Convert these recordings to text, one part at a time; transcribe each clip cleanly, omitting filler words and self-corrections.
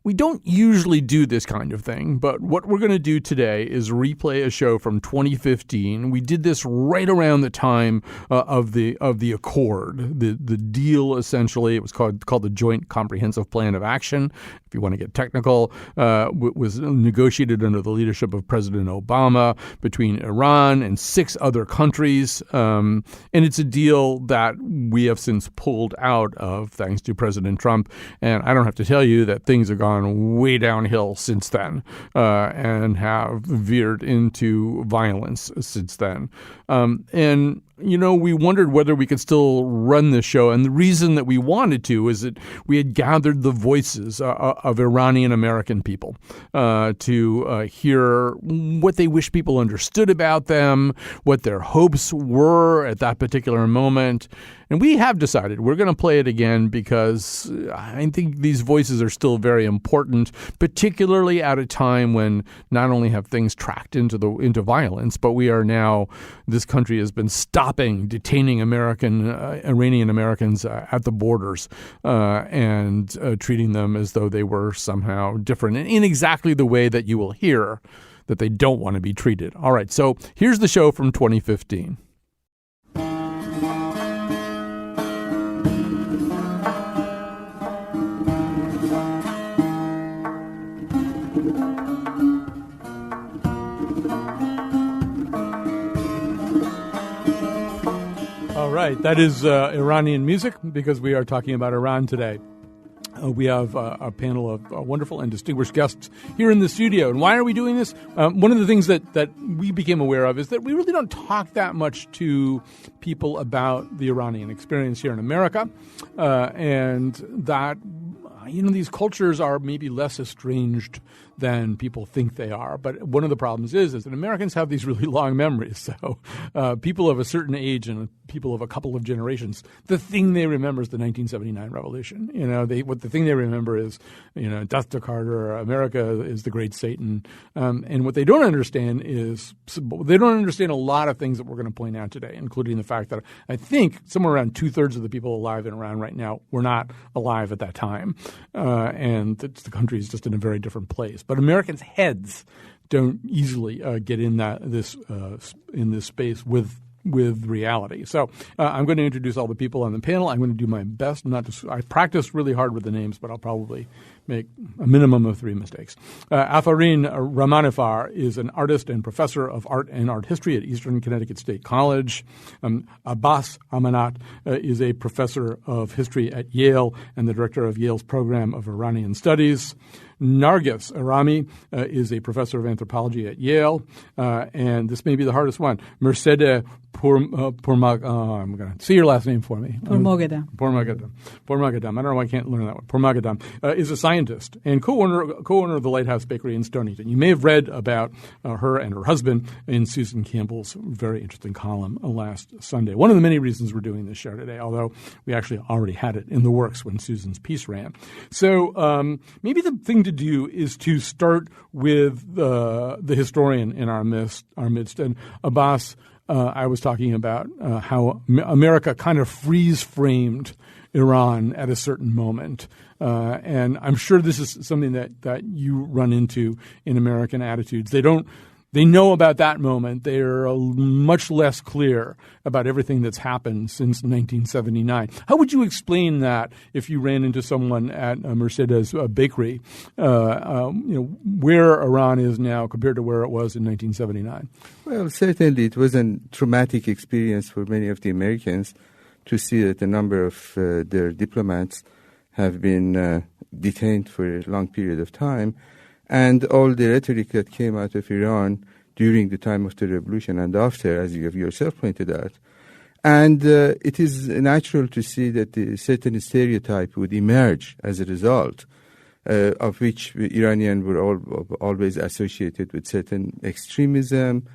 We don't usually do this kind of thing, but what we're going to do today is replay a show from 2015. We did this right around the time of the accord, the deal. Essentially, it was called the Joint Comprehensive Plan of Action. If you want to get technical, was negotiated under the leadership of President Obama between Iran and 6 other countries, and it's a deal that we have since pulled out of thanks to President Trump. And I don't have to tell you that things have gone way downhill since then and have veered into violence since then. And we wondered whether we could still run this show. And the reason that we wanted to is that we had gathered the voices of Iranian-American people to hear what they wish people understood about them, what their hopes were at that particular moment. And we have decided we're going to play it again because I think these voices are still very important, particularly at a time when not only have things tracked into violence, but we are now, this country has been detaining Iranian Americans at the borders and treating them as though they were somehow different in exactly the way that you will hear that they don't want to be treated. All right, so here's the show from 2015. All right, that is Iranian music because we are talking about Iran today. We have a panel of wonderful and distinguished guests here in the studio. And why are we doing this? One of the things that we became aware of is that we really don't talk that much to people about the Iranian experience here in America, and that these cultures are maybe less estranged than people think they are. But one of the problems is that Americans have these really long memories. So people of a certain age and people of a couple of generations, the thing they remember is the 1979 revolution. The thing they remember is, death to Carter, America is the great Satan. And what they don't understand is they don't understand a lot of things that we're going to point out today, including the fact that I think somewhere around 2/3 of the people alive in Iran right now were not alive at that time. And the country is just in a very different place. But Americans' heads don't easily get in this space with reality. So I'm going to introduce all the people on the panel. I'm going to do my best I practiced really hard with the names, but I'll probably make a minimum of 3 mistakes. Afarin Ramanifar is an artist and professor of art and art history at Eastern Connecticut State College. Abbas Amanat is a professor of history at Yale and the director of Yale's program of Iranian Studies. Nargis Arami is a professor of anthropology at Yale, and this may be the hardest one. Mercedes I'm going to say your last name for me. Pourmagadam. I don't know why I can't learn that one. Pourmagadam is a scientist and co-owner of the Lighthouse Bakery in Stonington. You may have read about her and her husband in Susan Campbell's very interesting column last Sunday. One of the many reasons we're doing this show today, although we actually already had it in the works when Susan's piece ran. So maybe the thing to do is to start with the historian in our midst. And Abbas, I was talking about how America kind of freeze-framed Iran at a certain moment. And I'm sure this is something that you run into in American attitudes. They know about that moment. They're much less clear about everything that's happened since 1979. How would you explain that if you ran into someone at Mercedes Bakery, where Iran is now compared to where it was in 1979? Well, certainly it was a traumatic experience for many of the Americans to see that a number of their diplomats have been detained for a long period of time. And all the rhetoric that came out of Iran during the time of the revolution and after, as you have yourself pointed out. And it is natural to see that a certain stereotype would emerge as a result, of which Iranians were always associated with certain extremism,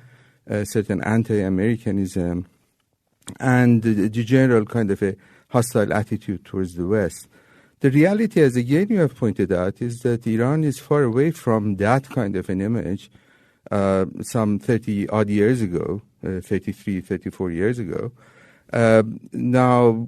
certain anti-Americanism, and the general kind of a hostile attitude towards the West. The reality, as again you have pointed out, is that Iran is far away from that kind of an image some 30-odd years ago, 33, 34 years ago. Now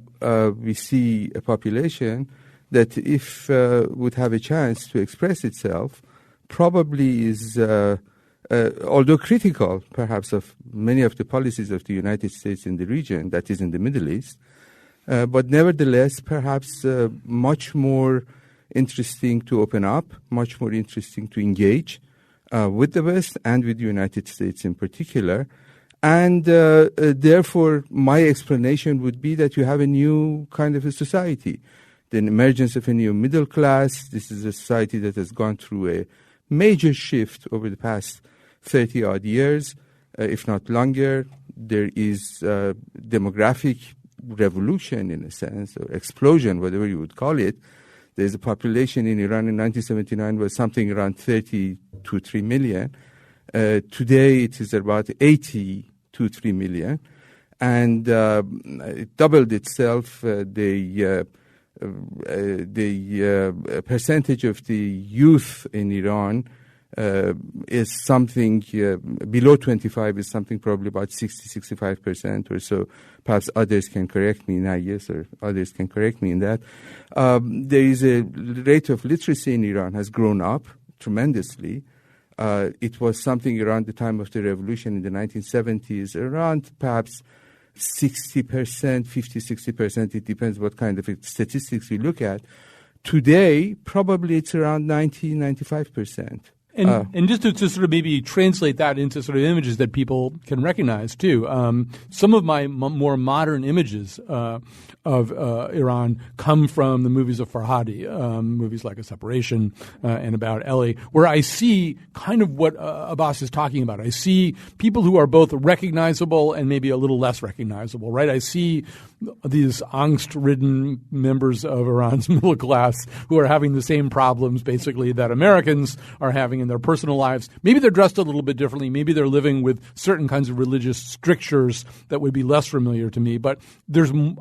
we see a population that if would have a chance to express itself, probably is, although critical perhaps of many of the policies of the United States in the region, that is in the Middle East, but nevertheless perhaps much more interesting to open up, much more interesting to engage with the West and with the United States in particular. And therefore, my explanation would be that you have a new kind of a society, the emergence of a new middle class. This is a society that has gone through a major shift over the past 30-odd years, if not longer. There is demographic revolution, in a sense, or explosion, whatever you would call it. There's a population in Iran in 1979 was something around 30 to 3 million. Today it is about 80 to 3 million. And it doubled itself. The percentage of the youth in Iran is something below 25 is something probably about 60-65% or so. Perhaps others can correct me, Nayes, or others can correct me in that. There is a rate of literacy in Iran has grown up tremendously. It was something around the time of the revolution in the 1970s, around perhaps 60%, 50-60%. It depends what kind of statistics you look at. Today, probably it's around 90-95%. And just to sort of maybe translate that into sort of images that people can recognize too. Some of my more modern images of Iran come from the movies of Farhadi, movies like A Separation and About Ellie, where I see kind of what Abbas is talking about. I see people who are both recognizable and maybe a little less recognizable, right? I see these angst-ridden members of Iran's middle class who are having the same problems basically that Americans are having in their personal lives. Maybe they're dressed a little bit differently. Maybe they're living with certain kinds of religious strictures that would be less familiar to me. But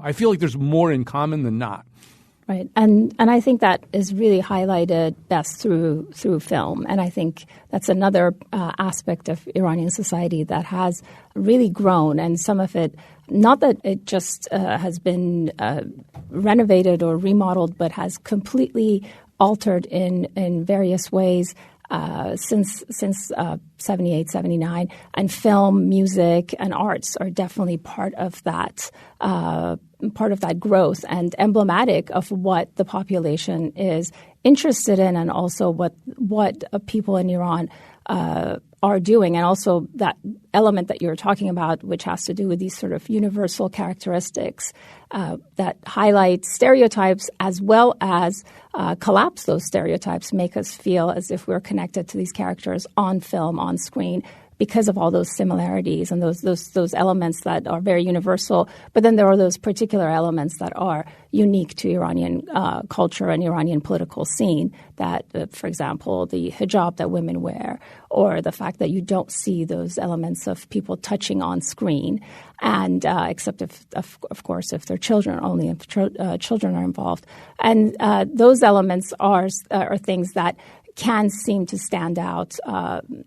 I feel like there's more in common than not. Right. And I think that is really highlighted best through film. And I think that's another aspect of Iranian society that has really grown. And some of it, not that it just has been renovated or remodeled, but has completely altered in various ways since 78, 79. And film, music, and arts are definitely part of that growth and emblematic of what the population is interested in, and also what people in Iran are doing, and also that element that you're talking about, which has to do with these sort of universal characteristics that highlight stereotypes as well as collapse those stereotypes, make us feel as if we're connected to these characters on film, on screen, because of all those similarities and those elements that are very universal. But then there are those particular elements that are unique to Iranian culture and Iranian political scene that, for example, the hijab that women wear, or the fact that you don't see those elements of people touching on screen, and except if, of course, if they're children, only if children are involved. And those elements are things that can seem to stand out,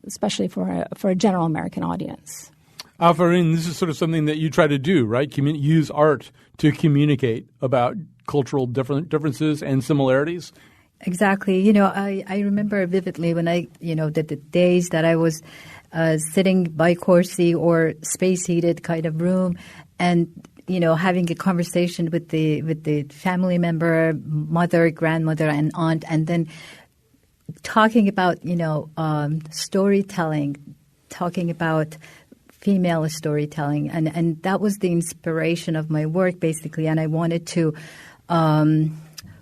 especially for a general American audience. Afarin, this is sort of something that you try to do, right? Use art to communicate about cultural differences and similarities. Exactly. I remember vividly when I, the days that I was sitting by Corsi or space-heated kind of room, and having a conversation with the family member, mother, grandmother, and aunt, and then talking about, storytelling, talking about female storytelling. And that was the inspiration of my work, basically. And I wanted to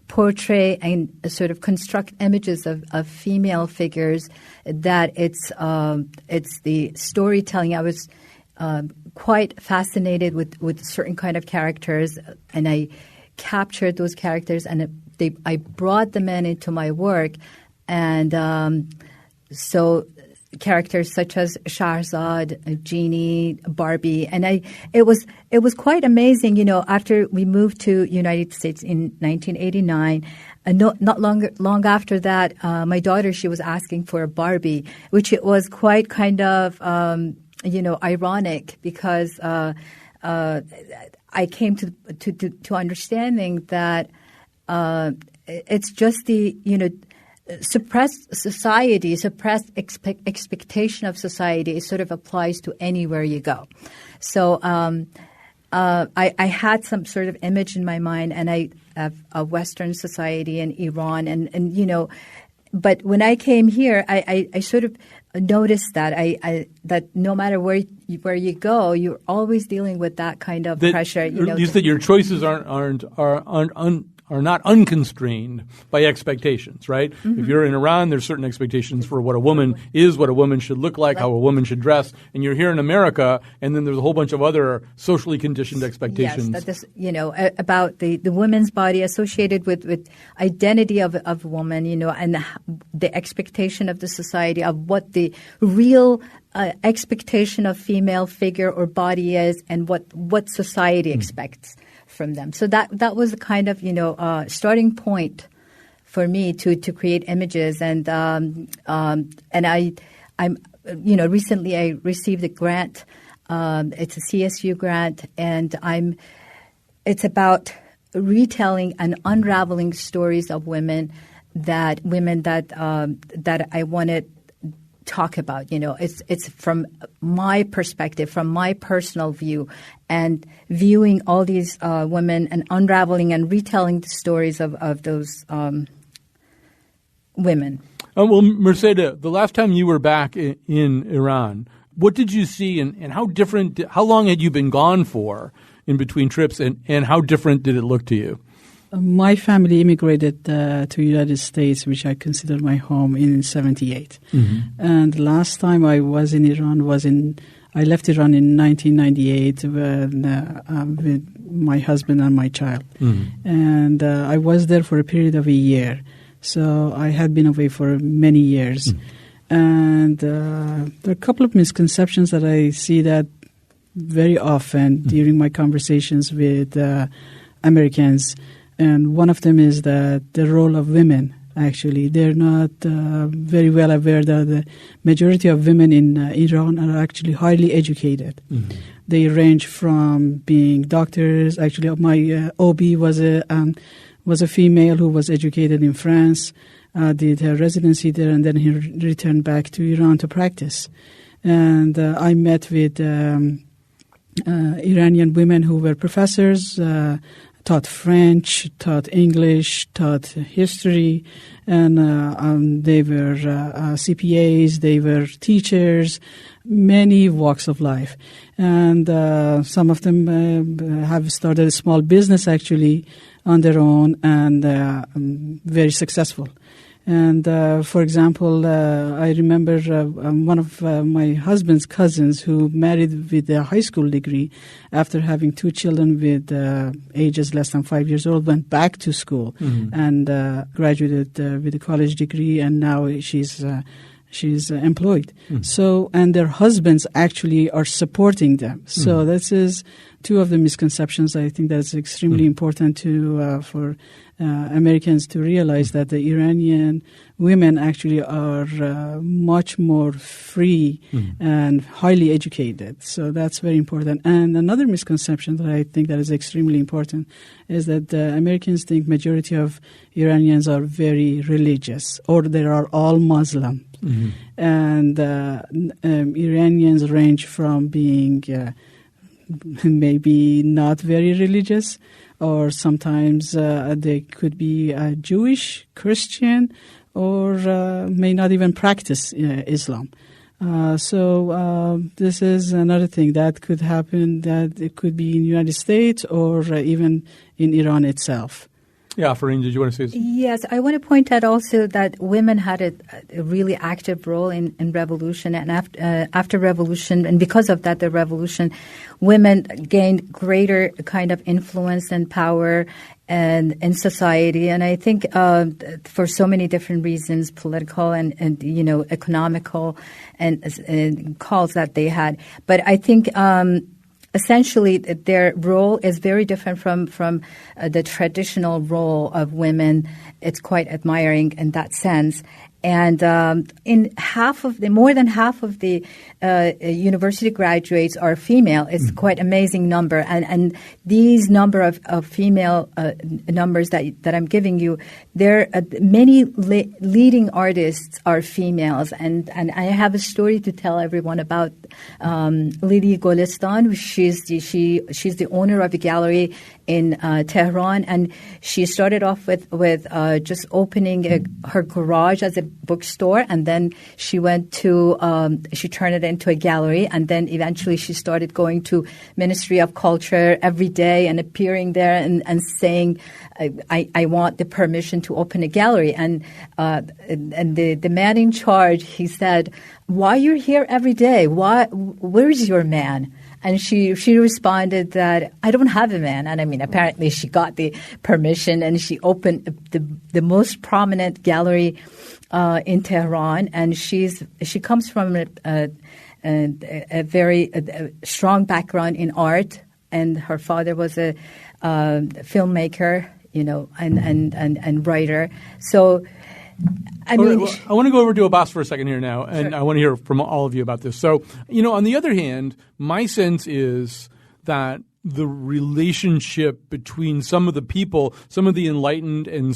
portray and sort of construct images of female figures that it's the storytelling. I was quite fascinated with certain kind of characters, and I captured those characters, and I brought them into my work. And so characters such as Shahrazad, Genie, Barbie, and it was quite amazing. After we moved to United States in 1989, not long after that, my daughter, she was asking for a Barbie, which it was quite kind of ironic, because I came to understanding that it's just the, suppressed society, suppressed expectation of society. It sort of applies to anywhere you go. So I had some sort of image in my mind, and I have a Western society in Iran, and but when I came here, I sort of noticed that that no matter where you go, you're always dealing with that kind of pressure. You said your choices are not unconstrained by expectations, right? Mm-hmm. If you're in Iran, there's certain expectations for what a woman is, what a woman should look like, how a woman should dress. And you're here in America, and then there's a whole bunch of other socially conditioned expectations. Yes, that this, about the woman's body associated with identity of a woman, and the expectation of the society of what the real expectation of female figure or body is, and what society expects from them. So that was the kind of starting point for me to create images, and I'm recently I received a grant. It's a CSU grant, and it's about retelling and unraveling stories of women that I wanted talk about. It's from my perspective, from my personal view, and viewing all these women and unraveling and retelling the stories of those women. Well, Mercedes, the last time you were back in Iran, what did you see, and how long had you been gone for in between trips, and how different did it look to you? My family immigrated to the United States, which I consider my home, in 1978. Mm-hmm. And the last time I was in Iran I left Iran in 1998 with my husband and my child. Mm-hmm. And I was there for a period of a year. So I had been away for many years. Mm-hmm. And there are a couple of misconceptions that I see that very often during my conversations with Americans. And one of them is that the role of women, actually, they're not very well aware that the majority of women in Iran are actually highly educated. Mm-hmm. They range from being doctors. Actually, my OB was a female who was educated in France, did her residency there, and then he returned back to Iran to practice. And I met with Iranian women who were professors, taught French, taught English, taught history, and they were CPAs, they were teachers, many walks of life. And some of them have started a small business actually on their own, and very successful. And, for example, I remember one of my husband's cousins who married with a high school degree after having two children with ages less than 5 years old, went back to school and graduated with a college degree, and now she's employed. So, and their husbands actually are supporting them. So this is two of the misconceptions. I think that's extremely important to for Americans to realize that the Iranian women actually are much more free and highly educated. So that's very important. And another misconception that I think that is extremely important is that Americans think majority of Iranians are very religious, or they are all Muslim. Mm-hmm. And Iranians range from being maybe not very religious, or sometimes they could be Jewish, Christian, or may not even practice Islam. So this is another thing that could happen, that it could be in the United States or even in Iran itself. Yeah, Farine, did you want to say something? Yes, I want to point out also that women had a really active role in revolution, and after revolution, and because of that, the revolution, women gained greater kind of influence and power and in society. And I think for so many different reasons, political and economical and calls that they had. But I think essentially, their role is very different from the traditional role of women. It's quite admiring in that sense. And in more than half of the university graduates are female. It's quite amazing number. And these number of female numbers that I'm giving you, there many leading artists are females. And I have a story to tell everyone about Lidi Golestan. She's the owner of a gallery in Tehran, and she started off with just opening her garage as a bookstore, and then she went to she turned it into a gallery, and then eventually she started going to Ministry of Culture every day and appearing there and saying, I want the permission to open a gallery. And the man in charge, he said, why you're here every day? Where is your man? And she responded that I don't have a man. And I mean, apparently she got the permission, and she opened the most prominent gallery in Tehran. And she comes from a very strong background in art, and her father was a filmmaker, and writer. So, I mean, well, I want to go over to Abbas for a second here now, and sure. I want to hear from all of you about this. So, on the other hand, my sense is that the relationship between some of the people, some of the enlightened and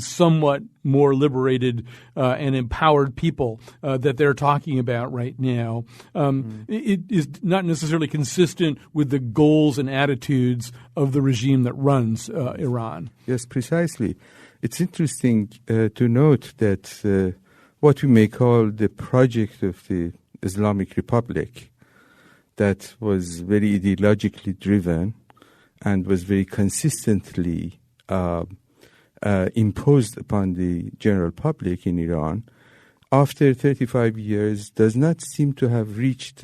somewhat more liberated and empowered people that they're talking about right now, it is not necessarily consistent with the goals and attitudes of the regime that runs Iran. Yes, precisely. It's interesting to note that what we may call the project of the Islamic Republic, that was very ideologically driven and was very consistently imposed upon the general public in Iran, after 35 years does not seem to have reached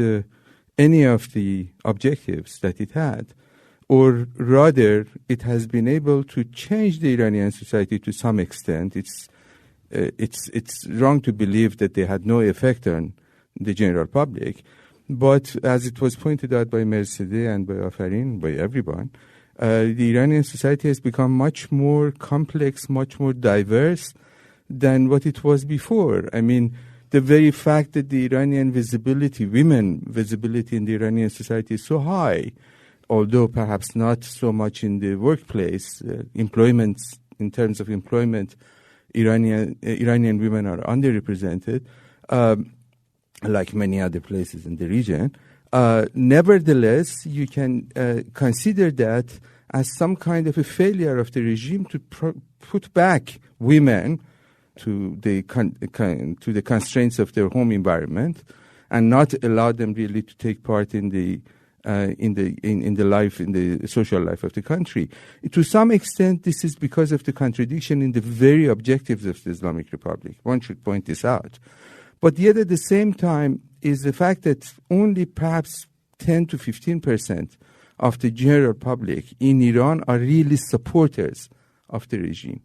any of the objectives that it had. Or rather, it has been able to change the Iranian society to some extent. It's wrong to believe that they had no effect on the general public. But as it was pointed out by Mercedes and by Afarin, by everyone, the Iranian society has become much more complex, much more diverse than what it was before. I mean, the very fact that the Iranian women visibility in the Iranian society is so high, although perhaps not so much in the workplace, in terms of employment, Iranian women are underrepresented, like many other places in the region. Nevertheless, you can consider that as some kind of a failure of the regime to put back women to the constraints of their home environment, and not allow them really to take part in the social life of the country. To some extent, this is because of the contradiction in the very objectives of the Islamic Republic. One should point this out. But yet at the same time is the fact that only perhaps 10 to 15% of the general public in Iran are really supporters of the regime.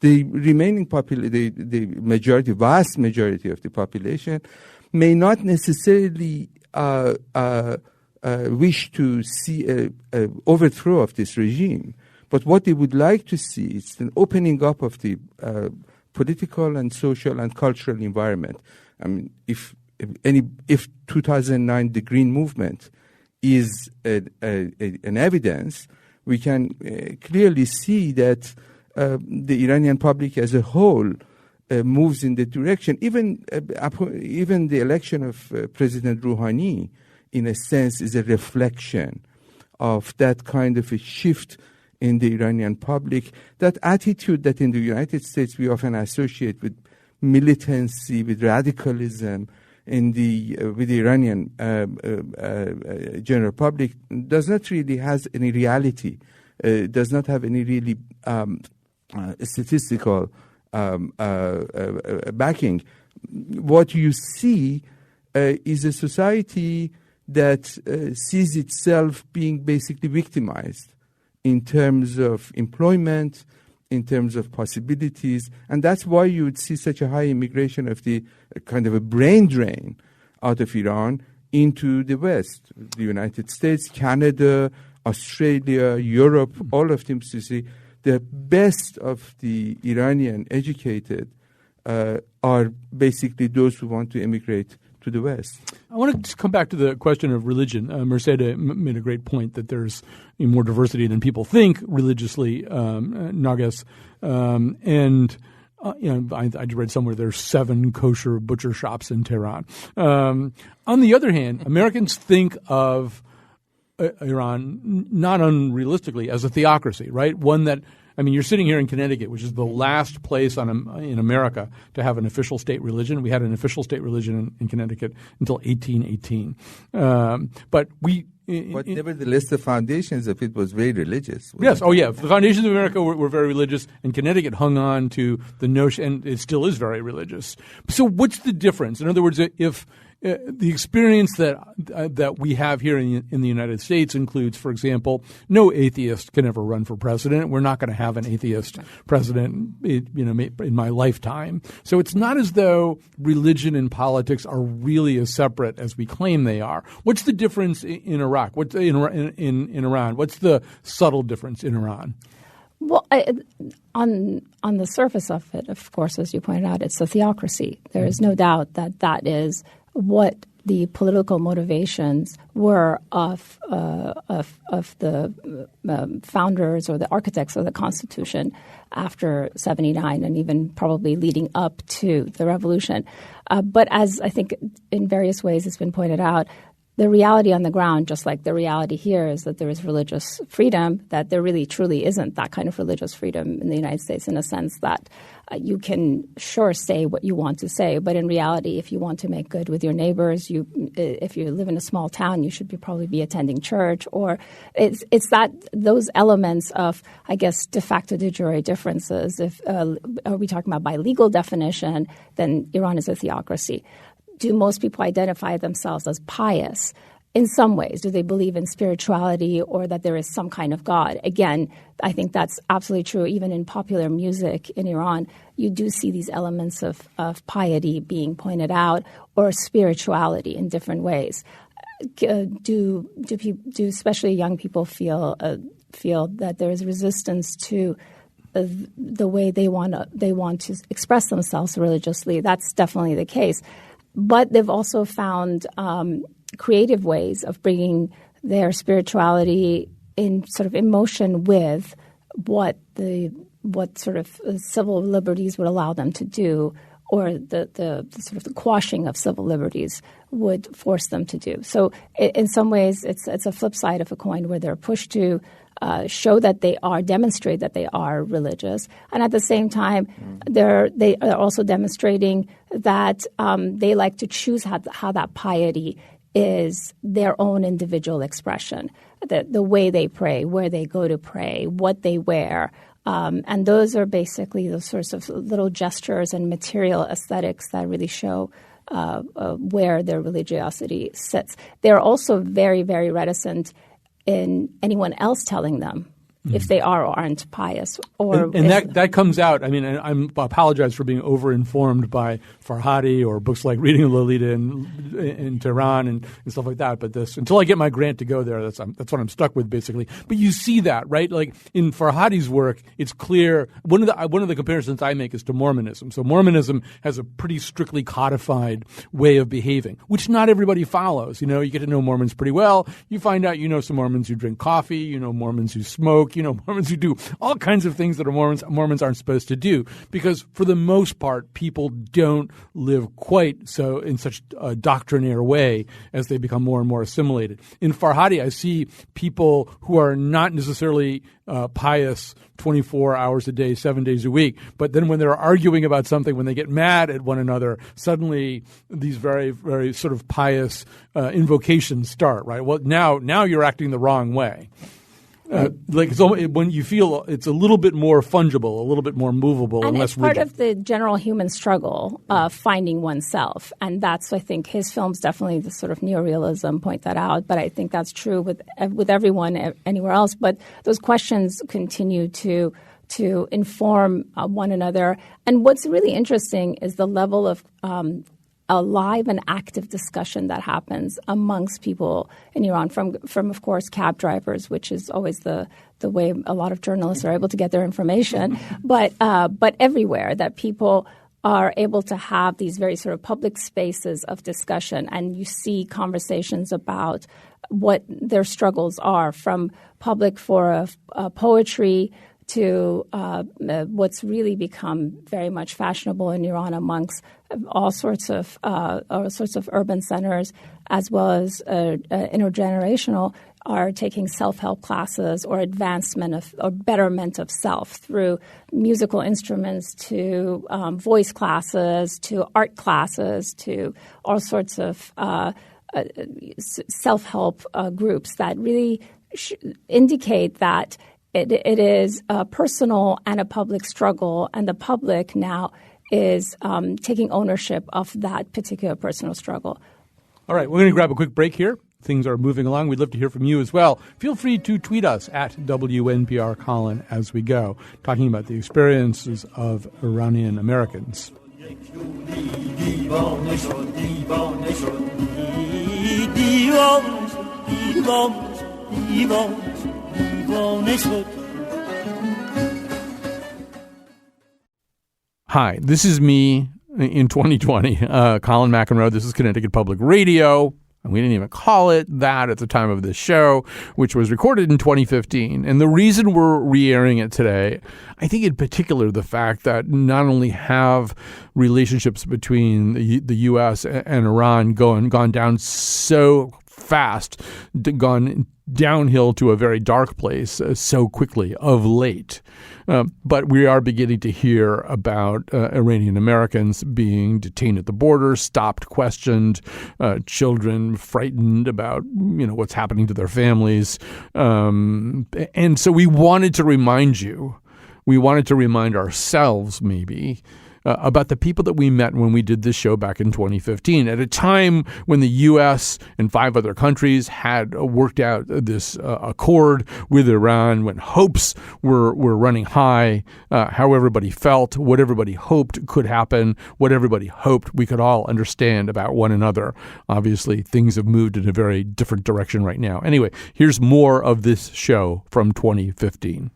The remaining the vast majority of the population may not necessarily wish to see an overthrow of this regime. But what they would like to see is an opening up of the political and social and cultural environment. I mean, if 2009, the Green Movement is an evidence, we can clearly see that the Iranian public as a whole moves in that direction. Even the election of President Rouhani, in a sense, is a reflection of that kind of a shift in the Iranian public, that attitude that in the United States we often associate with militancy, with radicalism, with the Iranian general public, does not really has any reality, does not have any really statistical backing. What you see is a society that sees itself being basically victimized in terms of employment, in terms of possibilities, and that's why you would see such a high immigration of the kind of a brain drain out of Iran into the West, the United States, Canada, Australia, Europe, all of them to see the best of the Iranian educated are basically those who want to immigrate to the West. I want to just come back to the question of religion. Mercedes made a great point that there's more diversity than people think religiously, Nagas. I read somewhere there's 7 kosher butcher shops in Tehran. On the other hand, Americans think of Iran not unrealistically as a theocracy, right? One that, you're sitting here in Connecticut, which is the last place in America to have an official state religion. We had an official state religion in Connecticut until 1818. But nevertheless, the foundations of it was very religious. Yes. Oh, yeah. The foundations of America were very religious, and Connecticut hung on to the notion, and it still is very religious. So what's the difference? In other words, if the experience that we have here in the United States includes, for example, no atheist can ever run for president. We're not going to have an atheist president, in my lifetime. So it's not as though religion and politics are really as separate as we claim they are. What's the difference in Iraq? What's in Iran? What's the subtle difference in Iran? Well, on the surface of it, of course, as you pointed out, it's a theocracy. There is no doubt that is what the political motivations were of the founders or the architects of the Constitution after 79 and even probably leading up to the revolution. But as I think in various ways it's been pointed out, the reality on the ground, just like the reality here, is that there is religious freedom, that there really truly isn't that kind of religious freedom in the United States, in a sense that you can sure say what you want to say, but in reality, if you want to make good with your neighbors, if you live in a small town, you should probably be attending church. Or it's that those elements of, I guess, de facto de jure differences. If are we talking about by legal definition, then Iran is a theocracy. Do most people identify themselves as pious? In some ways, do they believe in spirituality or that there is some kind of God? Again, I think that's absolutely true. Even in popular music in Iran, you do see these elements of piety being pointed out, or spirituality in different ways. Do especially young people feel that there is resistance to the way they want to express themselves religiously? That's definitely the case. But they've also found creative ways of bringing their spirituality in sort of emotion with what sort of civil liberties would allow them to do, or the sort of the quashing of civil liberties would force them to do. So in some ways, it's a flip side of a coin, where they're pushed to demonstrate that they are religious, and at the same time, they are also demonstrating that they like to choose how that piety is their own individual expression, the way they pray, where they go to pray, what they wear. And those are basically those sorts of little gestures and material aesthetics that really show where their religiosity sits. They're also very, very reticent in anyone else telling them if they are or aren't pious. And that comes out. I apologize for being over-informed by Farhadi or books like Reading Lolita in Tehran and stuff like that. But until I get my grant to go there, that's what I'm stuck with, basically. But you see that, right? Like in Farhadi's work, it's clear. One of the comparisons I make is to Mormonism. So Mormonism has a pretty strictly codified way of behaving, which not everybody follows. You get to know Mormons pretty well. You find out some Mormons who drink coffee, Mormons who smoke, Mormons who do all kinds of things that Mormons aren't supposed to do, because for the most part, people don't live quite so in such a doctrinaire way as they become more and more assimilated. In Farhadi, I see people who are not necessarily pious 24 hours a day, 7 days a week, but then when they're arguing about something, when they get mad at one another, suddenly these very, very sort of pious invocations start, right? Well, now you're acting the wrong way. When you feel it's a little bit more fungible, a little bit more movable, and less rigid. It's part of the general human struggle of finding oneself, and that's, I think, his films definitely, the sort of neorealism point that out. But I think that's true with everyone anywhere else. But those questions continue to inform one another. And what's really interesting is the level of a live and active discussion that happens amongst people in Iran, from of course cab drivers, which is always the way a lot of journalists are able to get their information, but everywhere, that people are able to have these very sort of public spaces of discussion, and you see conversations about what their struggles are, from public for poetry to what's really become very much fashionable in Iran amongst all sorts of urban centers, as well as intergenerational, are taking self-help classes or advancement of or betterment of self through musical instruments to voice classes to art classes to all sorts of self-help groups that really indicate that it is a personal and a public struggle, and the public now is taking ownership of that particular personal struggle. All right, we're going to grab a quick break here. Things are moving along. We'd love to hear from you as well. Feel free to tweet us at WNPR Colin as we go, talking about the experiences of Iranian Americans. Hi, this is me in 2020, Colin McEnroe. This is Connecticut Public Radio. And we didn't even call it that at the time of this show, which was recorded in 2015. And the reason we're re-airing it today, I think in particular the fact that not only have relationships between the U.S. and Iran gone down so fast, gone downhill to a very dark place so quickly of late. But we are beginning to hear about Iranian Americans being detained at the border, stopped, questioned, children frightened about what's happening to their families. And so we wanted to remind you, we wanted to remind ourselves maybe, about the people that we met when we did this show back in 2015, at a time when the U.S. and 5 other countries had worked out this accord with Iran, when hopes were running high, how everybody felt, what everybody hoped could happen, what everybody hoped we could all understand about one another. Obviously, things have moved in a very different direction right now. Anyway, here's more of this show from 2015.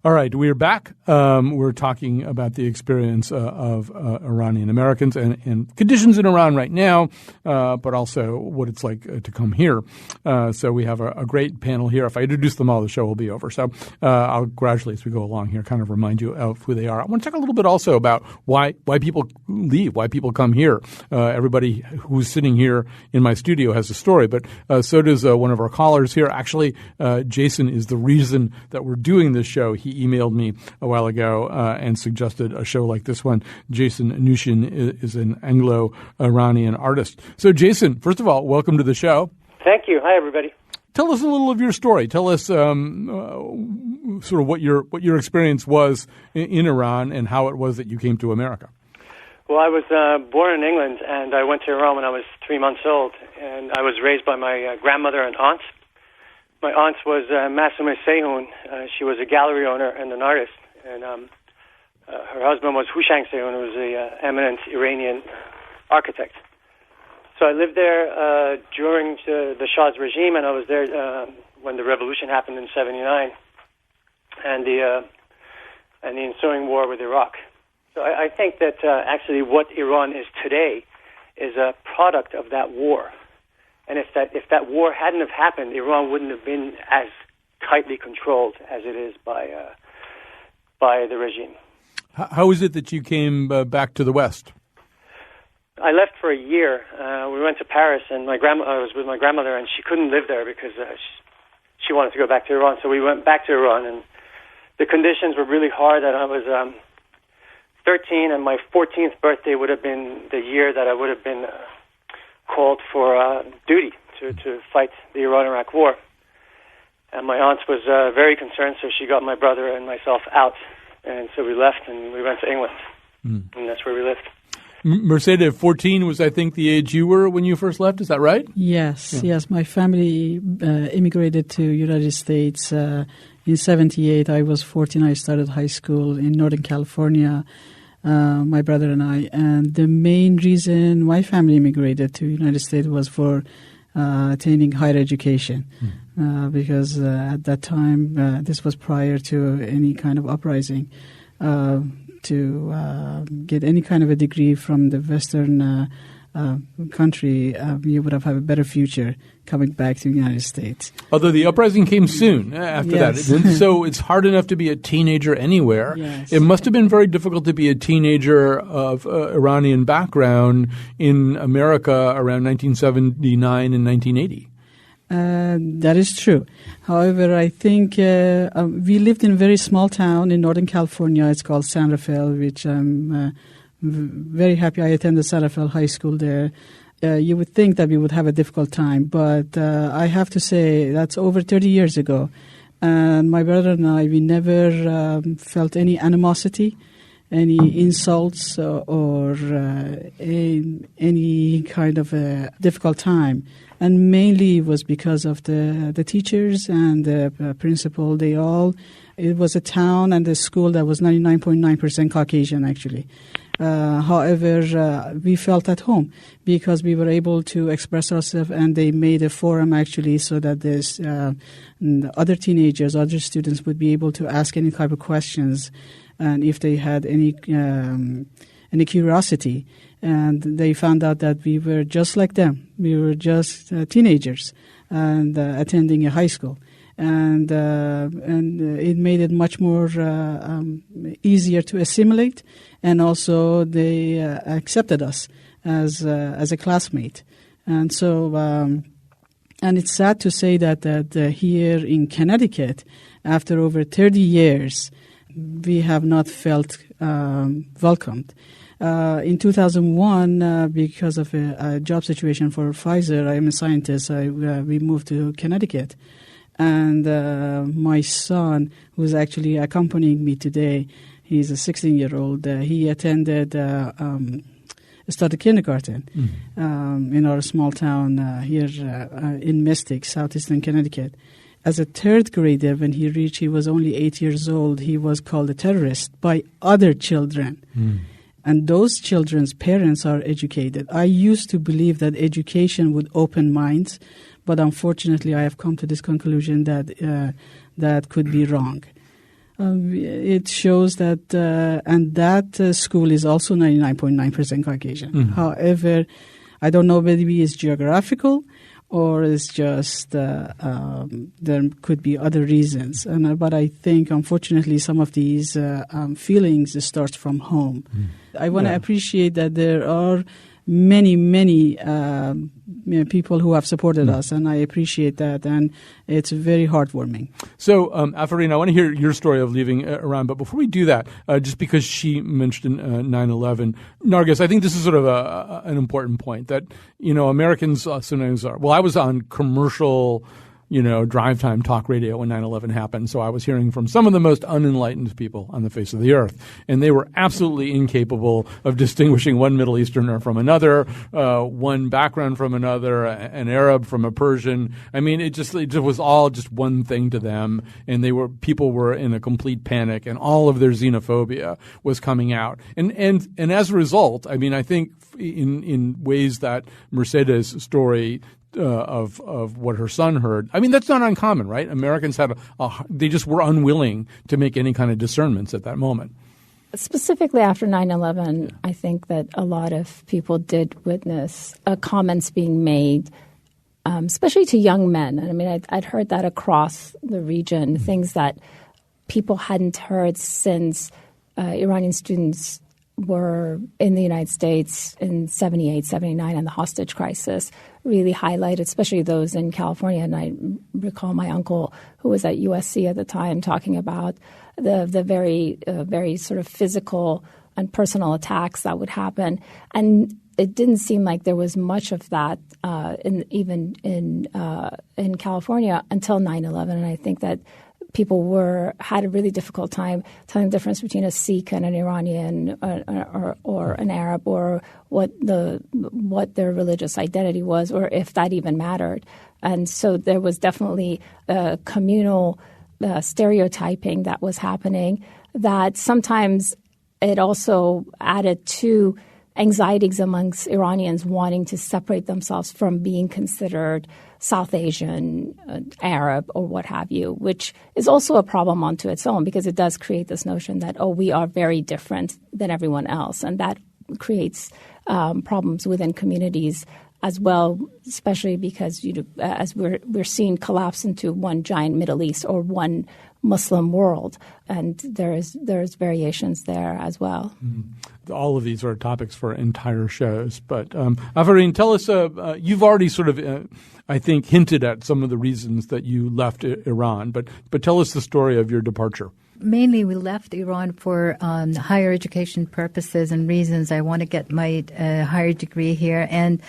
All right, we're back. We're talking about the experience of Iranian Americans and conditions in Iran right now, but also what it's like to come here. So we have a great panel here. If I introduce them all, the show will be over. So I'll gradually, as we go along here, kind of remind you of who they are. I want to talk a little bit also about why people leave, why people come here. Everybody who's sitting here in my studio has a story, but so does one of our callers here. Actually, Jason is the reason that we're doing this show. He emailed me a while ago and suggested a show like this one. Jason Nushin is an Anglo-Iranian artist. So, Jason, first of all, welcome to the show. Thank you. Hi, everybody. Tell us a little of your story. Tell us sort of what your experience was in Iran and how it was that you came to America. Well, I was born in England, and I went to Iran when I was 3 months old, and I was raised by my grandmother and aunt. My aunt was Masume Sehun. She was a gallery owner and an artist, and her husband was Hushang Sehun, who was an eminent Iranian architect. So I lived there during the Shah's regime, and I was there when the revolution happened in '79, and the ensuing war with Iraq. So I think that actually what Iran is today is a product of that war. And if that war hadn't have happened, Iran wouldn't have been as tightly controlled as it is by the regime. How is it that you came back to the West? I left for a year. We went to Paris, and I was with my grandmother, and she couldn't live there because she wanted to go back to Iran. So we went back to Iran, and the conditions were really hard. And I was 13, and my 14th birthday would have been the year that I would have been called for duty to fight the Iran-Iraq war. And my aunt was very concerned, so she got my brother and myself out. And so we left, and we went to England. And that's where we lived. Mercedes, 14 was, I think, the age you were when you first left. Is that right? Yes. My family immigrated to United States in 78. I was 14. I started high school in Northern California, my brother and I. And the main reason my family immigrated to United States was for attaining higher education. Because at that time, this was prior to any kind of uprising. to get any kind of a degree from the Western country, you would have a better future coming back to the United States. Although the uprising came soon after Yes. that. So it's hard enough to be a teenager anywhere. Yes. It must have been very difficult to be a teenager of Iranian background in America around 1979 and 1980. That is true. However, I think we lived in a very small town in Northern California. It's called San Rafael, which I'm very happy I attended San Rafael High School there. You would think that we would have a difficult time, but I have to say that's over 30 years ago. And my brother and I, we never felt any animosity, any insults, or any kind of a difficult time. And mainly it was because of the teachers and the principal. It was a town and a school that was 99.9% Caucasian, actually. However, we felt at home because we were able to express ourselves, and they made a forum actually so that there's other teenagers, other students would be able to ask any type of questions, and if they had any curiosity. And they found out that we were just like them. We were just teenagers and attending a high school. And it made it much more easier to assimilate, and also they accepted us as a classmate. And so, and it's sad to say that here in Connecticut, after over 30 years, we have not felt welcomed. In 2001, because of a job situation for Pfizer, I am a scientist. We moved to Connecticut. And my son, who's actually accompanying me today, he's a 16-year-old. He attended, started kindergarten in our small town here in Mystic, southeastern Connecticut. As a third grader, when he was only 8 years old, he was called a terrorist by other children. And those children's parents are educated. I used to believe that education would open minds, but unfortunately, I have come to this conclusion that that could be wrong. It shows that, and that school is also 99.9% Caucasian. However, I don't know whether it's geographical or it's just there could be other reasons. But I think, unfortunately, some of these feelings start from home. I want to appreciate that there are many people who have supported us, and I appreciate that, and it's very heartwarming. So, Afarin, I want to hear your story of leaving Iran, but before we do that, just because she mentioned 9/11, Nargis, I think this is sort of an important point that, Americans sometimes are. Well, I was on commercial, drive time talk radio when 9/11 happened. So I was hearing from some of the most unenlightened people on the face of the earth. And they were absolutely incapable of distinguishing one Middle Easterner from another, one background from another, an Arab from a Persian. I mean, it just was all just one thing to them. And people were in a complete panic, and all of their xenophobia was coming out. And as a result, I mean, I think in ways that Mercedes' story of what her son heard. I mean, that's not uncommon, right? Americans had they just were unwilling to make any kind of discernments at that moment. Specifically after 9/11, I think that a lot of people did witness comments being made, especially to young men. And I mean, I'd heard that across the region, things that people hadn't heard since Iranian students were in the United States in 78, 79, and the hostage crisis really highlighted, especially those in California. And I recall my uncle, who was at USC at the time, talking about the very sort of physical and personal attacks that would happen. And it didn't seem like there was much of that even in California until 9/11. And I think that people had a really difficult time telling the difference between a Sikh and an Iranian or an Arab, or what their religious identity was, or if that even mattered. And so there was definitely communal stereotyping that was happening, that sometimes it also added to anxieties amongst Iranians wanting to separate themselves from being considered South Asian, Arab, or what have you, which is also a problem unto its own because it does create this notion that, we are very different than everyone else. And that creates problems within communities as well, especially because as we're seeing collapse into one giant Middle East or one Muslim world, and there's variations there as well. Mm-hmm. All of these are topics for entire shows. But Afarin, tell us, you've already sort of, I think, hinted at some of the reasons that you left Iran, but tell us the story of your departure. Mainly, we left Iran for higher education purposes and reasons. I want to get my higher degree here, and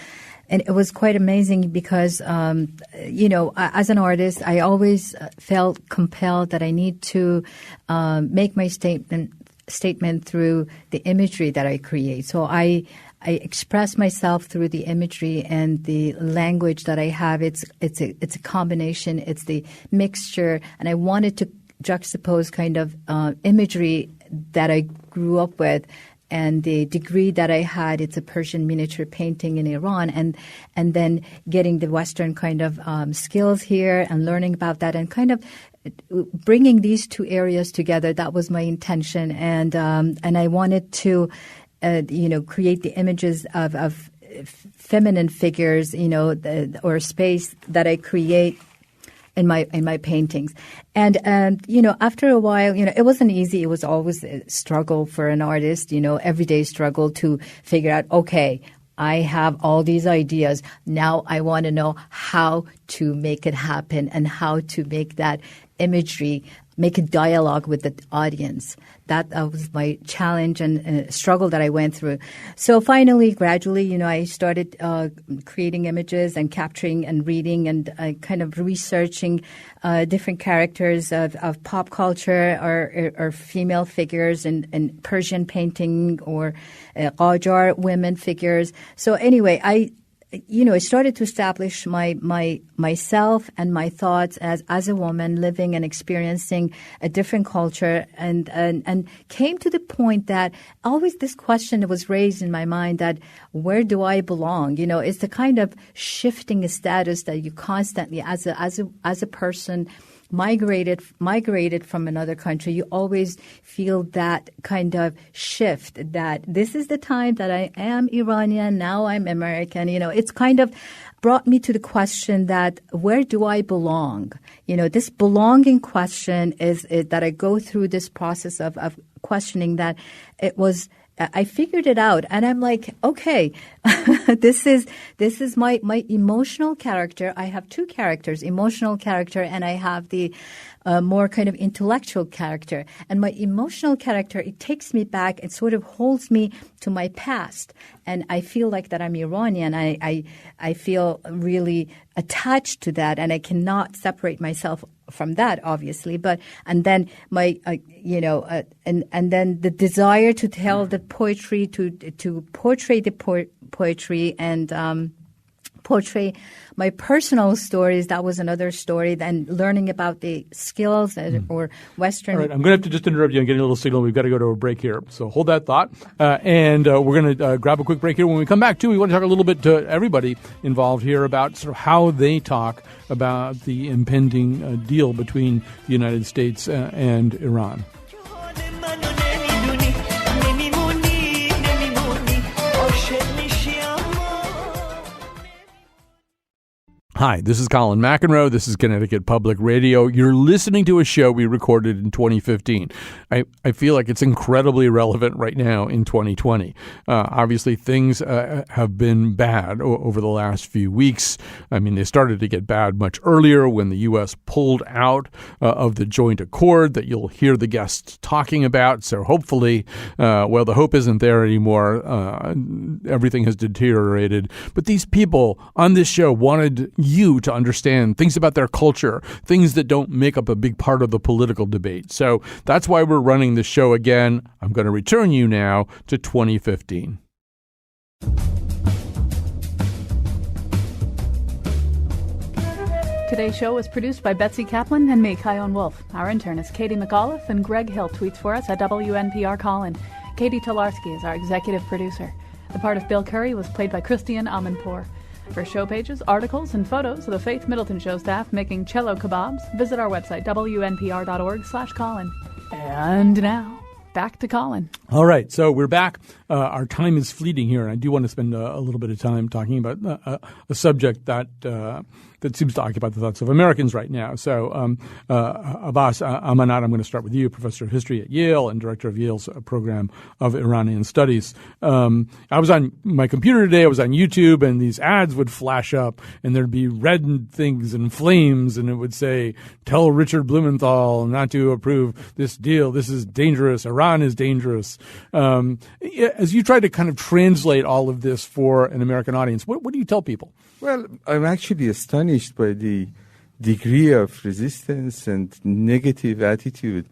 it was quite amazing because, as an artist, I always felt compelled that I need to make my statement through the imagery that I create. So I express myself through the imagery and the language that I have. It's a combination. It's the mixture, and I wanted to juxtapose kind of imagery that I grew up with. And the degree that I had, it's a Persian miniature painting in Iran, and then getting the Western kind of skills here and learning about that and kind of bringing these two areas together. That was my intention, and I wanted to, create the images of feminine figures, or space that I create in my paintings. And after a while, it wasn't easy. It was always a struggle for an artist, everyday struggle to figure out, okay, I have all these ideas. Now I want to know how to make it happen and how to make that imagery, make a dialogue with the audience. That was my challenge and struggle that I went through. So finally, gradually, I started creating images and capturing and reading and kind of researching different characters of pop culture or female figures in Persian painting or Qajar women figures. So anyway, I started to establish myself and my thoughts as a woman living and experiencing a different culture, and came to the point that always this question was raised in my mind that where do I belong? It's the kind of shifting status that you constantly, as a person, migrated from another country, you always feel that kind of shift that this is the time that I am Iranian, now I'm American. It's kind of brought me to the question that where do I belong? This belonging question is that I go through this process of questioning that I figured it out, and I'm like, okay, this is my emotional character. I have two characters, emotional character, and I have the more kind of intellectual character. And my emotional character, it takes me back and sort of holds me to my past. And I feel like that I'm Iranian. I feel really attached to that, and I cannot separate myself from that, obviously. And then my and then the desire to tell the poetry, to portray the poetry and portray my personal stories. That was another story. Then learning about the skills or Western. All right, I'm going to have to just interrupt you and get a little signal. We've got to go to a break here. So hold that thought. And we're going to grab a quick break here. When we come back, too, we want to talk a little bit to everybody involved here about sort of how they talk about the impending deal between the United States and Iran. Hi, this is Colin McEnroe. This is Connecticut Public Radio. You're listening to a show we recorded in 2015. I feel like it's incredibly relevant right now in 2020. Obviously, things have been bad over the last few weeks. I mean, they started to get bad much earlier when the U.S. pulled out of the joint accord that you'll hear the guests talking about. So hopefully, the hope isn't there anymore. Everything has deteriorated. But these people on this show wanted you to understand things about their culture, things that don't make up a big part of the political debate. So that's why we're running this show again. I'm going to return you now to 2015. Today's show was produced by Betsy Kaplan and me, Kyone Wolf. Our intern is Katie McAuliffe, and Greg Hill tweets for us at WNPR Colin. Katie Tolarski is our executive producer. The part of Bill Curry was played by Christian Amanpour. For show pages, articles, and photos of the Faith Middleton Show staff making cello kebabs, visit our website, wnpr.org/Colin. And now, back to Colin. All right, so we're back. Our time is fleeting here, and I do want to spend a little bit of time talking about a subject that seems to occupy the thoughts of Americans right now. So, Abbas Amanat, I'm going to start with you, professor of history at Yale and director of Yale's program of Iranian studies. I was on my computer today. I was on YouTube, and these ads would flash up, and there'd be red things and flames, and it would say, "Tell Richard Blumenthal not to approve this deal. This is dangerous. Iran is dangerous." As you try to kind of translate all of this for an American audience, what do you tell people? Well, I'm actually astonished by the degree of resistance and negative attitude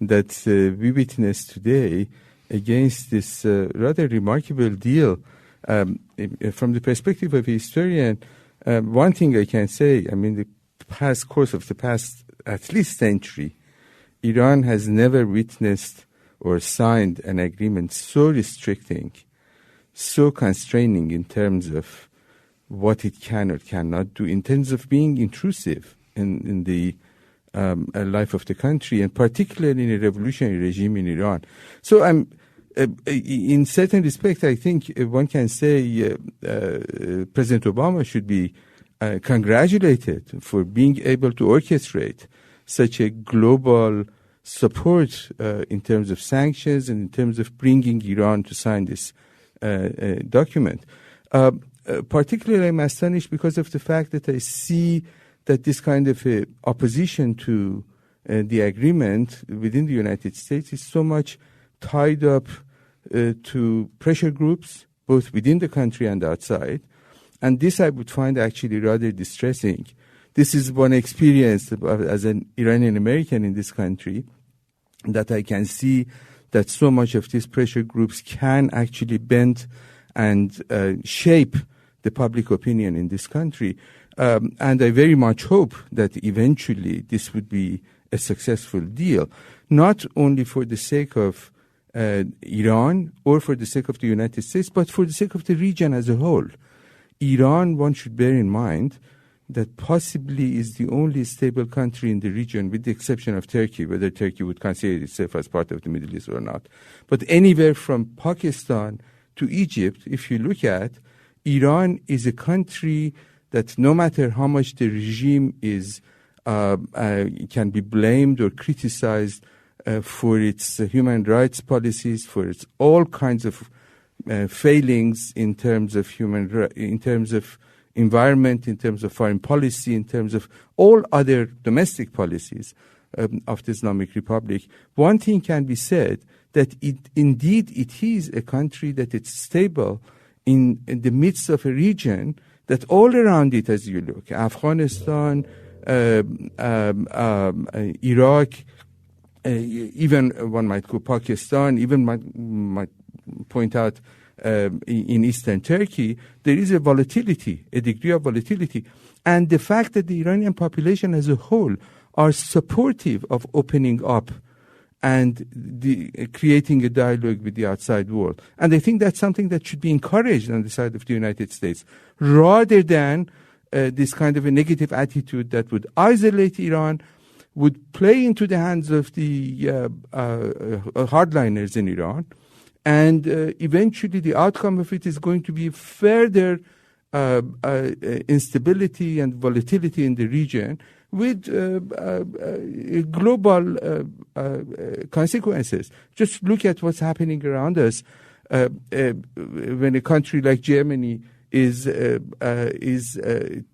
that we witness today against this rather remarkable deal. From the perspective of a historian, one thing I can say, I mean, the course of the past at least century, Iran has never witnessed or signed an agreement so restricting, so constraining in terms of what it can or cannot do, in terms of being intrusive in the life of the country, and particularly in a revolutionary regime in Iran. So in certain respect, I think one can say President Obama should be congratulated for being able to orchestrate such a global support in terms of sanctions and in terms of bringing Iran to sign this document. Particularly, I'm astonished because of the fact that I see that this kind of opposition to the agreement within the United States is so much tied up to pressure groups, both within the country and outside. And this I would find actually rather distressing. This is one experience as an Iranian-American in this country, that I can see that so much of these pressure groups can actually bend and shape the public opinion in this country. And I very much hope that eventually this would be a successful deal, not only for the sake of Iran or for the sake of the United States, but for the sake of the region as a whole. Iran, one should bear in mind, that possibly is the only stable country in the region, with the exception of Turkey, whether Turkey would consider itself as part of the Middle East or not. But anywhere from Pakistan to Egypt, if you look at, Iran is a country that no matter how much the regime is can be blamed or criticized for its human rights policies, for its all kinds of failings in terms of in terms of environment, in terms of foreign policy, in terms of all other domestic policies of the Islamic Republic, one thing can be said, that indeed it is a country that it's stable in the midst of a region that all around it, as you look, Afghanistan, Iraq, even one might go Pakistan, even might point out in eastern Turkey, there is a volatility, a degree of volatility. And the fact that the Iranian population as a whole are supportive of opening up and creating a dialogue with the outside world. And I think that's something that should be encouraged on the side of the United States, rather than this kind of a negative attitude that would isolate Iran, would play into the hands of the hardliners in Iran. And eventually the outcome of it is going to be further instability and volatility in the region, with global consequences. Just look at what's happening around us. When a country like Germany is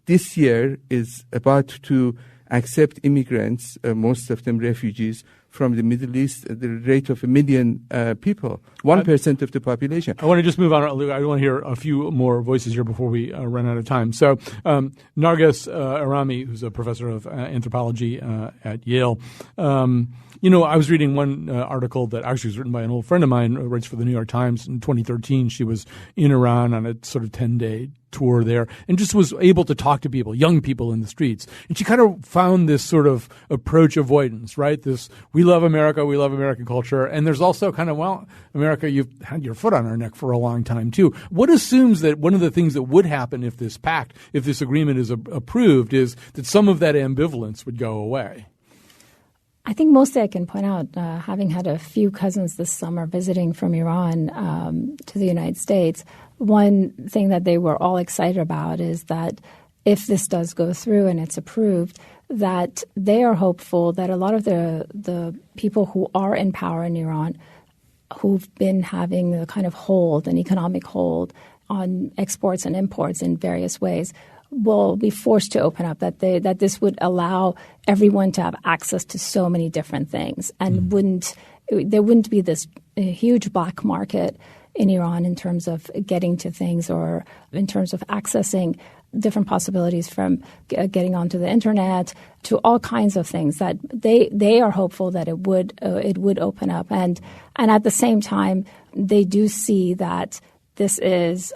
this year is about to accept immigrants, most of them refugees, from the Middle East at the rate of 1 million people, 1% of the population. I want to just move on. I want to hear a few more voices here before we run out of time. So Narges Arami, who's a professor of anthropology at Yale, I was reading one article that actually was written by an old friend of mine who writes for the New York Times in 2013. She was in Iran on a sort of 10-day tour there and just was able to talk to people, young people in the streets. And she kind of found this sort of approach avoidance, right? This, we love America, we love American culture. And there's also kind of, well, America, you've had your foot on our neck for a long time too. What assumes that one of the things that would happen if this pact, if this agreement is approved, is that some of that ambivalence would go away? I think mostly I can point out, having had a few cousins this summer visiting from Iran to the United States, one thing that they were all excited about is that if this does go through and it's approved, that they are hopeful that a lot of the people who are in power in Iran, who've been having a kind of hold, an economic hold on exports and imports in various ways, will be forced to open up, that this would allow everyone to have access to so many different things, and there wouldn't be this huge black market in Iran in terms of getting to things or in terms of accessing different possibilities from getting onto the internet to all kinds of things, that they are hopeful that it would open up. And at the same time, they do see that this is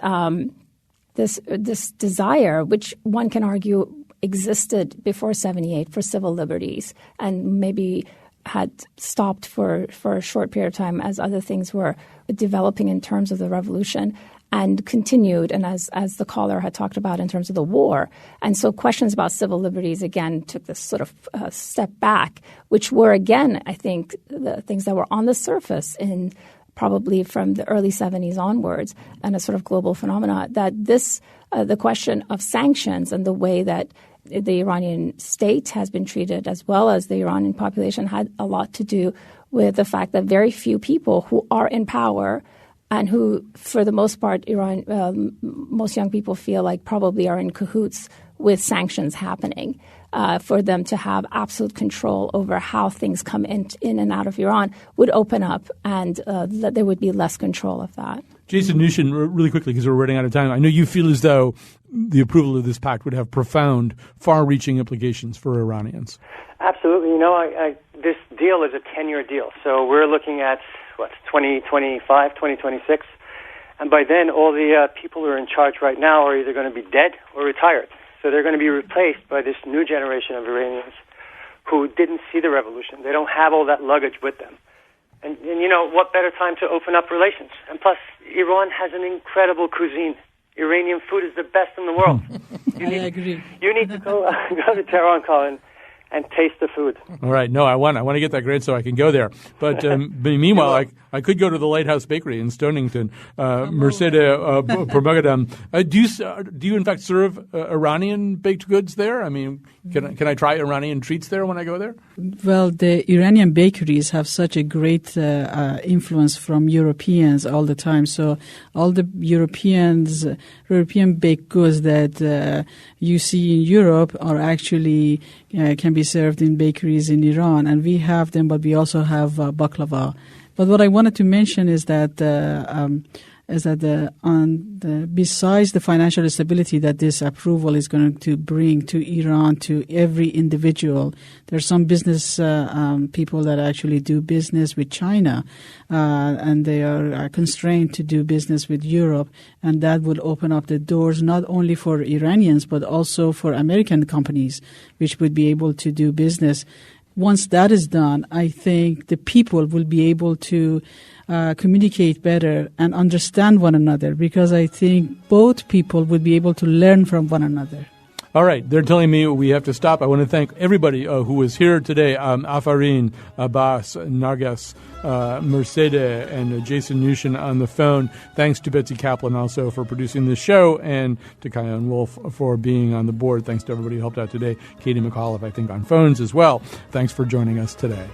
this desire, which one can argue existed before 78 for civil liberties and maybe had stopped for a short period of time as other things were developing in terms of the revolution, and continued, and as the caller had talked about, in terms of the war. And so questions about civil liberties, again, took this sort of step back, which were, again, I think, the things that were on the surface in probably from the early 70s onwards, and a sort of global phenomena, that this, the question of sanctions and the way that the Iranian state has been treated, as well as the Iranian population, had a lot to do with the fact that very few people who are in power and who, for the most part, most young people feel like probably are in cahoots with sanctions happening, for them to have absolute control over how things come in and out of Iran would open up, and that there would be less control of that. Jason Nushin, really quickly, because we're running out of time, I know you feel as though the approval of this pact would have profound, far-reaching implications for Iranians. Absolutely. You know, this deal is a 10-year deal. So we're looking at, 2025, 2026. And by then, all the people who are in charge right now are either going to be dead or retired. So they're going to be replaced by this new generation of Iranians who didn't see the revolution. They don't have all that luggage with them. And you know, what better time to open up relations? And plus, Iran has an incredible cuisine. Iranian food is the best in the world. I agree. You need to go to Tehran, Colin, and taste the food. All right. No, I want to get that grant so I can go there. But meanwhile, I could go to the Lighthouse Bakery in Stonington. Mercedes Permogadam. Do you in fact serve Iranian baked goods there? I mean, can I try Iranian treats there when I go there? Well, the Iranian bakeries have such a great influence from Europeans all the time. So all the European baked goods that you see in Europe are actually can be served in bakeries in Iran, and we have them, but we also have baklava. But what I wanted to mention is that besides the financial stability that this approval is going to bring to Iran, to every individual, there are some business people that actually do business with China, and they are constrained to do business with Europe, and that would open up the doors not only for Iranians but also for American companies, which would be able to do business. Once that is done, I think the people will be able to communicate better and understand one another, because I think both people would be able to learn from one another. All right. They're telling me we have to stop. I want to thank everybody who was here today. Afarin, Abbas, Narges, Mercedes, and Jason Nushin on the phone. Thanks to Betsy Kaplan also for producing this show, and to Kion Wolf for being on the board. Thanks to everybody who helped out today. Katie McAuliffe, I think, on phones as well. Thanks for joining us today.